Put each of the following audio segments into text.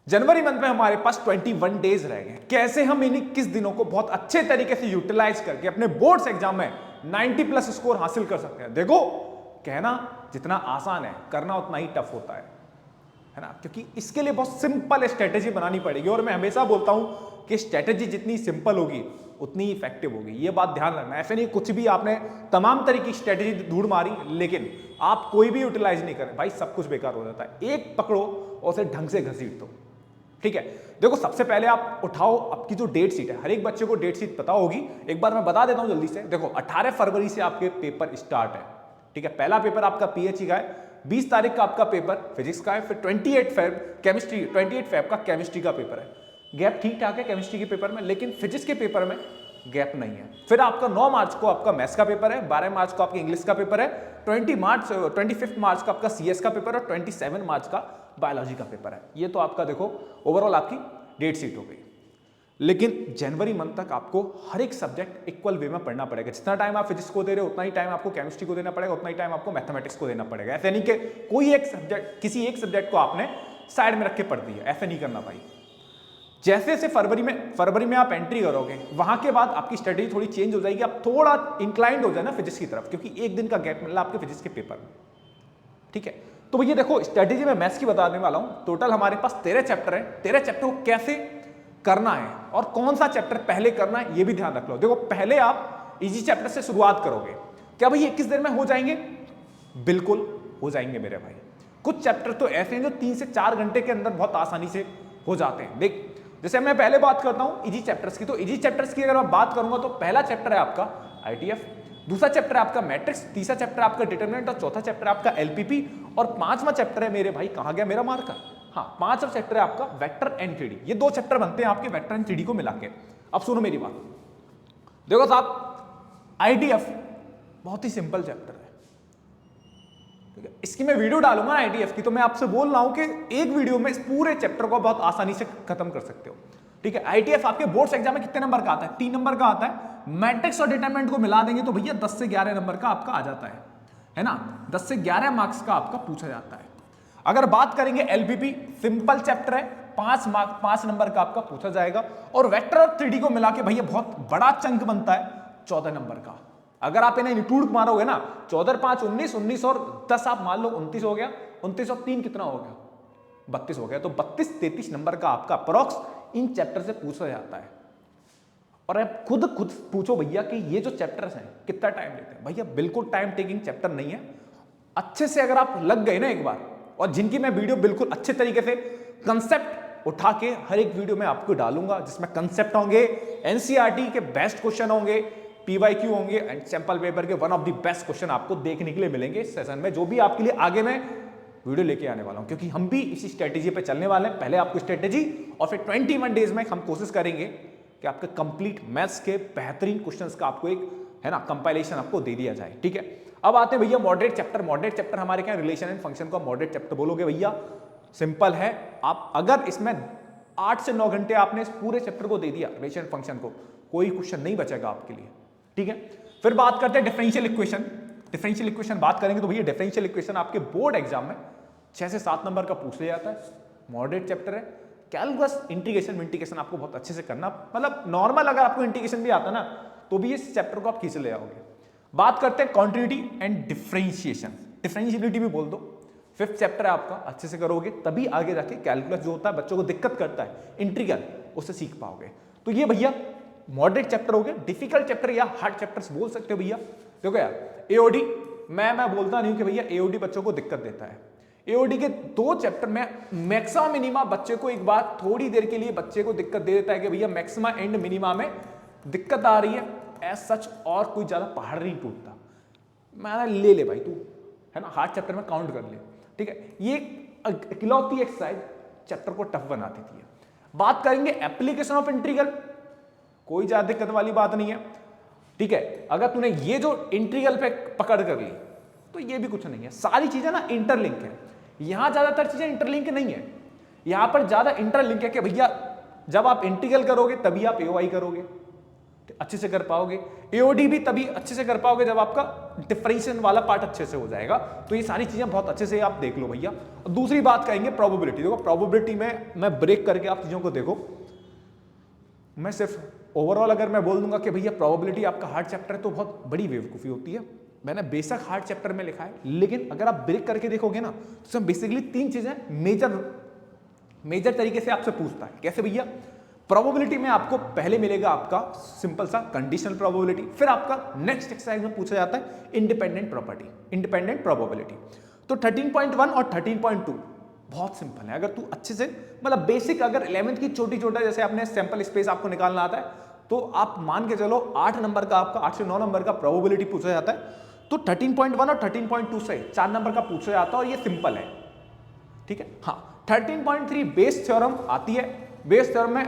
जनवरी month में हमारे पास 21 days रह गए। कैसे हम इन 21 दिनों को बहुत अच्छे तरीके से यूटिलाइज करके अपने बोर्ड्स एग्जाम में 90 प्लस स्कोर हासिल कर सकते हैं। देखो, कहना जितना आसान है, करना उतना ही टफ होता है ना, क्योंकि इसके लिए बहुत सिंपल स्ट्रेटेजी बनानी पड़ेगी। और मैं हमेशा बोलता हूं कि स्ट्रेटेजी जितनी सिंपल होगी उतनी ही इफेक्टिव होगी। ये बात ध्यान रखना। ऐसे नहीं कुछ भी आपने तमाम तरह की स्ट्रेटेजी ढूंढ मारी, लेकिन आप कोई भी यूटिलाइज नहीं करें, भाई सब कुछ बेकार हो जाता है। एक पकड़ो और उसे ढंग से घसीट दो। ठीक है, देखो सबसे पहले आप उठाओ आपकी जो डेट शीट है। हर एक बच्चे को डेट शीट पता होगी, एक बार मैं बता देता हूं जल्दी से। देखो 18 फरवरी से आपके पेपर स्टार्ट है। ठीक है, पहला पेपर आपका पीएचई का है, 20 तारीख का आपका पेपर फिजिक्स का है, फिर 28 फेब केमिस्ट्री, 28 फेब का केमिस्ट्री का पेपर है। गैप ठीक ठाक है केमिस्ट्री के पेपर में, लेकिन फिजिक्स के पेपर में गैप नहीं है। फिर आपका 9 मार्च को आपका मैथ्स का पेपर है, 12 मार्च को आपका इंग्लिश का पेपर है, 25 मार्च का आपका सीएस का पेपर और 27 मार्च का बायोलॉजी का पेपर है। ये तो आपका देखो ओवरऑल आपकी डेट शीट हो गई। लेकिन जनवरी मंथ तक आपको हर एक सब्जेक्ट इक्वल वे में पढ़ना पड़ेगा। जितना टाइम आप फिजिक्स को दे रहे हो उतना ही टाइम आपको केमिस्ट्री को देना पड़ेगा, उतना ही टाइम आपको मैथमेटिक्स को देना पड़ेगा। ऐसे नहीं कि कोई एक सब्जेक्ट, किसी एक सब्जेक्ट को आपने साइड में रख के पढ़ दिया, ऐसे नहीं करना भाई। जैसे जैसे फरवरी में आप एंट्री करोगे, वहां के बाद आपकी स्ट्रेटेजी थोड़ी चेंज हो जाएगी। आप थोड़ा इंक्लाइंड हो जाए ना फिजिक्स की तरफ, क्योंकि एक दिन का गैप मिला आपके फिजिक्स के पेपर में। ठीक है, तो भैया देखो स्ट्रेटेजी में मैथ्स की बताने वाला हूं। टोटल हमारे पास 13 चैप्टर है। 13 चैप्टर को कैसे करना है और कौन सा चैप्टर पहले करना है, ये भी ध्यान रख लो। देखो पहले आप इजी चैप्टर से शुरुआत करोगे। क्या भाई 21 दिन में हो जाएंगे? बिल्कुल हो जाएंगे मेरे भाई। कुछ चैप्टर तो ऐसे हैं जो 3 से 4 घंटे के अंदर बहुत आसानी से हो जाते हैं। देख, जैसे मैं पहले बात करता हूं इजी चैप्टर्स की, तो इजी चैप्टर्स की अगर मैं बात करूंगा तो पहला चैप्टर है आपका आईटीएफ, दूसरा चैप्टर है आपका मैट्रिक्स, तीसरा चैप्टर आपका डिटरमिनेंट और चौथा चैप्टर आपका एलपीपी और पांचवा चैप्टर है मेरे भाई, कहां गया मेरा मार्कर, हाँ पांचवा चैप्टर है आपका वेक्टर एंड 3D। ये 2 चैप्टर बनते हैं आपके वेक्टर एंड 3D को मिला के। अब सुनो मेरी बात, देखो साहब आईटीएफ बहुत ही सिंपल चैप्टर है। ठीक है, इसकी मैं वीडियो डालूंगा आईटीएफ की, तो मैं आपसे बोल रहा हूं कि एक वीडियो में इस पूरे चैप्टर को बहुत आसानी से खत्म कर सकते हो। ठीक है, आईटीएफ आपके बोर्ड्स एग्जाम में कितने नंबर का आता है? 3 नंबर का आता है। मैट्रिक्स और डिटरमिनेंट को मिला देंगे तो भैया 10 से 11 नंबर का आपका आ जाता है ना, 10 से 11 मार्क्स का आपका पूछा जाता है। अगर बात करेंगे एलपीपी, सिंपल चैप्टर है, 5 नंबर का आपका पूछा जाएगा। और वेक्टर और 3D को मिला के भैया बहुत बड़ा चंक बनता है 14 नंबर का। अगर आप इन्हें इंक्लूड मारोगे ना, 14 5 19, 19 और 10 आप मान लो 29 हो गया, 29 और 3 कितना हो गया? 32 हो गया। तो 32-33 नंबर का आपका अप्रॉक्स इन चैप्टर से पूछा जाता है। और आप खुद पूछो भैया कि ये जो चैप्टर्स हैं कितना टाइम लेते हैं? भैया बिल्कुल टाइम टेकिंग चैप्टर नहीं है। अच्छे से अगर आप लग गए ना एक बार, और जिनकी मैं वीडियो बिल्कुल अच्छे तरीके से कंसेप्ट उठा के हर एक वीडियो में आपको डालूंगा, जिसमें कंसेप्ट होंगे, एनसीईआरटी के बेस्ट क्वेश्चन होंगे, पीवाईक्यू होंगे एंड सैंपल पेपर के one of the best question आपको देखने के लिए मिलेंगे इस सेशन में, जो भी आपके लिए आगे मैं वीडियो लेके आने वाला हूं। क्योंकि हम भी इसी स्ट्रेटेजी पे चलने वाले हैं। पहले आपको स्ट्रेटेजी और फिर 21 डेज में हम कोशिश करेंगे कि आपके कंप्लीट मैथ्स के बेहतरीन क्वेश्चंस का आपको एक है ना कंपाइलेशन आपको दे दिया जाए। ठीक है, अब आते हैं भैया मॉडरेट चैप्टर। मॉडरेट चैप्टर हमारे क्या, रिलेशन एंड फंक्शन को मॉडरेट चैप्टर बोलोगे भैया, सिंपल है। आप अगर इसमें 8 से 9 घंटे आपने इस पूरे चैप्टर को दे दिया, रिलेशन एंड फंक्शन को, कोई क्वेश्चन नहीं बचेगा आपके लिए। ठीक है, फिर बात करते हैं डिफरेंशियल इक्वेशन। डिफरेंशियल इक्वेशन बात करेंगे तो भैया डिफरेंशियल इक्वेशन आपके बोर्ड एग्जाम में 6 से 7 नंबर का पूछ लिया जाता है। मॉडरेट चैप्टर है। कैलकुलस, इंटीग्रेशन विंटीग्रेशन आपको बहुत अच्छे से करना, मतलब नॉर्मल अगर आपको इंटीग्रेशन भी आता ना तो भी इस चैप्टर को आप खींच ले जाओगे। बात करते हैं कॉन्टिन्यूटी एंड डिफरेंशिएशन, डिफरेंशिएबिलिटी भी बोल दो। 5th चैप्टर है आपका, अच्छे से करोगे तभी आगे जाके कैलकुलस जो होता है बच्चों को दिक्कत करता है, इंटीग्रल, उससे सीख पाओगे। तो ये भैया मॉडरेट चैप्टर हो गए। डिफिकल्ट चैप्टर या हार्ड चैप्टर्स बोल सकते हो भैया। देखो यार एओडी, मैं बोलता नहीं कि भैया एओडी बच्चों को दिक्कत देता है। एओडी के 2 चैप्टर में मैक्सिमा मिनिमा बच्चे को एक बार थोड़ी देर के लिए बच्चे को दिक्कत दे देता है कि भैया मैक्सिमा एंड मिनिमा में दिक्कत आ रही है, एज सच और कोई ज्यादा पहाड़ नहीं टूटता। मैं ले भाई तू, है ना, हार्ड चैप्टर में काउंट कर ले। ठीक है, ये इकलौती एक्सरसाइज चैप्टर को टफ बनाती थी। बात करेंगे एप्लीकेशन ऑफ इंटीग्रल, कोई ज्यादा दिक्कत वाली बात नहीं है। ठीक है, अगर तूने ये जो इंटीग्रल पे पकड़ कर ली तो ये भी कुछ नहीं है, सारी चीजें ना इंटरलिंक है। यहां ज्यादातर चीजें इंटरलिंक नहीं है, यहां पर ज्यादा इंटरलिंक है कि भैया जब आप इंटीग्रल करोगे तभी आप एओआई करोगे अच्छे से कर पाओगे, एओडी भी तभी अच्छे से कर पाओगे जब आपका डिफरेंशिएशन वाला पार्ट अच्छे से हो जाएगा। तो ये सारी चीजें बहुत अच्छे से आप देख लो भैया। और दूसरी बात कहेंगे प्रोबेबिलिटी। देखो प्रोबेबिलिटी में मैं ब्रेक करके आप चीजों को देखो, मैं सिर्फ ओवरऑल अगर मैं बोल दूंगा कि भैया प्रोबेबिलिटी आपका हार्ड चैप्टर है तो बहुत बड़ी बेवकूफी होती है। मैंने बेशक हार्ड चैप्टर में लिखा है, लेकिन अगर आप ब्रेक करके देखोगे ना तो इसमें बेसिकली 3 चीजें मेजर तरीके से आपसे पूछता है। कैसे भैया? प्रोबेबिलिटी में आपको पहले मिलेगा आपका सिंपल सा कंडीशनल प्रोबेबिलिटी, फिर आपका नेक्स्ट एक्सरसाइज में पूछा जाता है इंडिपेंडेंट प्रोबेबिलिटी। तो 13.1 और 13.2 बहुत सिंपल है। अगर तू अच्छे से मतलब बेसिक अगर 11th की छोटी छोटा जैसे आपने सैंपल स्पेस आपको निकालना आता है तो आप मान के चलो 8 नंबर का आपका 8 से 9 नंबर का प्रोबेबिलिटी पूछा जाता है। तो 13.1 और 13.2 से 4 नंबर का पूछा जाता है और ये सिंपल है, ठीक है। हाँ 13.3 बेस थ्योरम आती है। बेस थ्योरम में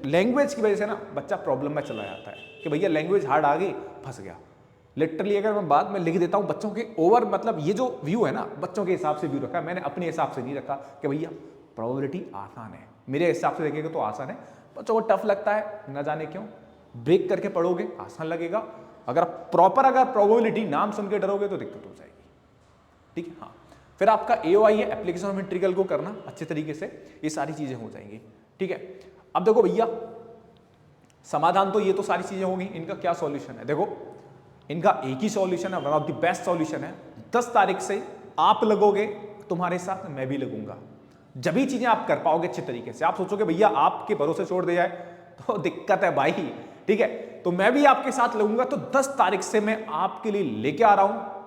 लैंग्वेज की वजह से ना बच्चा प्रॉब्लम में चला जाता है कि भैया लैंग्वेज हार्ड आ गई, फंस गया। लिटरली अगर मैं बाद में लिख देता हूं बच्चों के ओवर मतलब ये जो व्यू है ना बच्चों के हिसाब से व्यू रखा है मैंने, अपने हिसाब से नहीं रखा कि भैया प्रोबेबिलिटी आसान है। मेरे हिसाब से देखेगा तो आसान है, बच्चों को टफ लगता है ना जाने क्यों। ब्रेक करके पढ़ोगे आसान लगेगा, अगर प्रॉपर अगर प्रोबेबिलिटी नाम सुन के डरोगे तो दिक्कत हो जाएगी, ठीक है। हाँ फिर आपका AOI है, एप्लीकेशन ऑफ इंटीग्रल को करना अच्छे तरीके से, ये सारी चीजें हो जाएंगी, ठीक है। अब देखो भैया समाधान तो ये तो सारी चीजें होंगी, इनका क्या सॉल्यूशन है? देखो इनका एक ही सॉल्यूशन है, one of the best solution है। 10 तारीख से आप लगोगे, तुम्हारे साथ मैं भी लगूंगा, जब भी चीजें आप कर पाओगे अच्छे तरीके से। आप सोचोगे भैया आपके भरोसे छोड़ दिया जाए तो दिक्कत है भाई, ठीक है। तो मैं भी आपके साथ लगूंगा। तो 10 तारीख से मैं आपके लिए लेके आ रहा हूं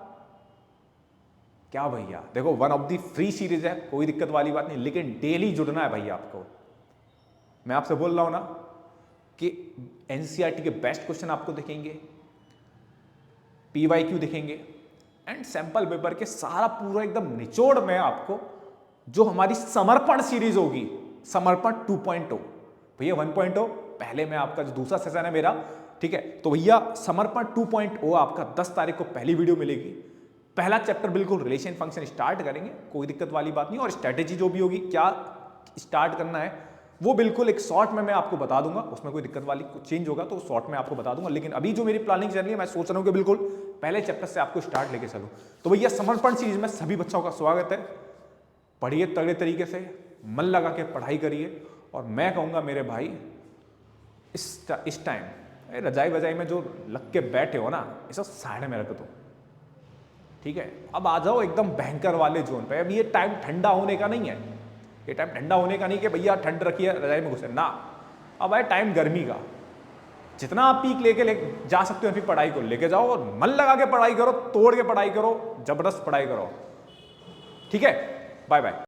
क्या भैया? देखो one of the free series है, कोई दिक्कत वाली बात नहीं, लेकिन डेली जुड़ना है भैया आपको। मैं आपसे बोल रहा हूं ना कि NCERT के बेस्ट क्वेश्चन आपको दिखेंगे, PYQ दिखेंगे एंड सैंपल पेपर के सारा पूरा एकदम निचोड़ में आपको जो हमारी समर्पण सीरीज होगी, समर्पण 2.0 भैया 1.0 पहले में आपका जो दूसरा सेशन है मेरा, ठीक है। तो भैया समर्पण 2.0 आपका 10 तारीख को पहली वीडियो मिलेगी। पहला चैप्टर बिल्कुल रिलेशन फंक्शन स्टार्ट करेंगे, कोई दिक्कत वाली बात नहीं। और स्ट्रेटेजी जो भी होगी क्या स्टार्ट करना है वो बिल्कुल एक शॉर्ट में मैं आपको बता दूंगा, उसमें कोई दिक्कत वाली कुछ चेंज होगा तो शॉर्ट में आपको बता दूंगा। लेकिन अभी जो मेरी प्लानिंग चल रही है मैं सोच रहा हूं कि बिल्कुल पहले चैप्टर से आपको स्टार्ट लेके चलूं। तो भैया समर्पण सीरीज में सभी बच्चों का स्वागत है। पढ़िए तगड़े तरीके से, मन लगा के पढ़ाई करिए। और मैं कहूंगा मेरे भाई इस टाइम रजाई वजाई में जो लग के बैठे हो ना, इसे साइड में रख दो, ठीक है। अब आ जाओ एकदम भयंकर वाले जोन पे। अब ये टाइम ठंडा होने का नहीं है, ये टाइम ठंडा होने का नहीं कि भैया ठंड रखिए रजाई में घुसे ना। अब है टाइम गर्मी का, जितना आप पीक लेके जा सकते हो अपनी पढ़ाई को लेके जाओ और मन लगा के पढ़ाई करो, तोड़ के पढ़ाई करो, जबरदस्त पढ़ाई करो, ठीक है। Bye bye.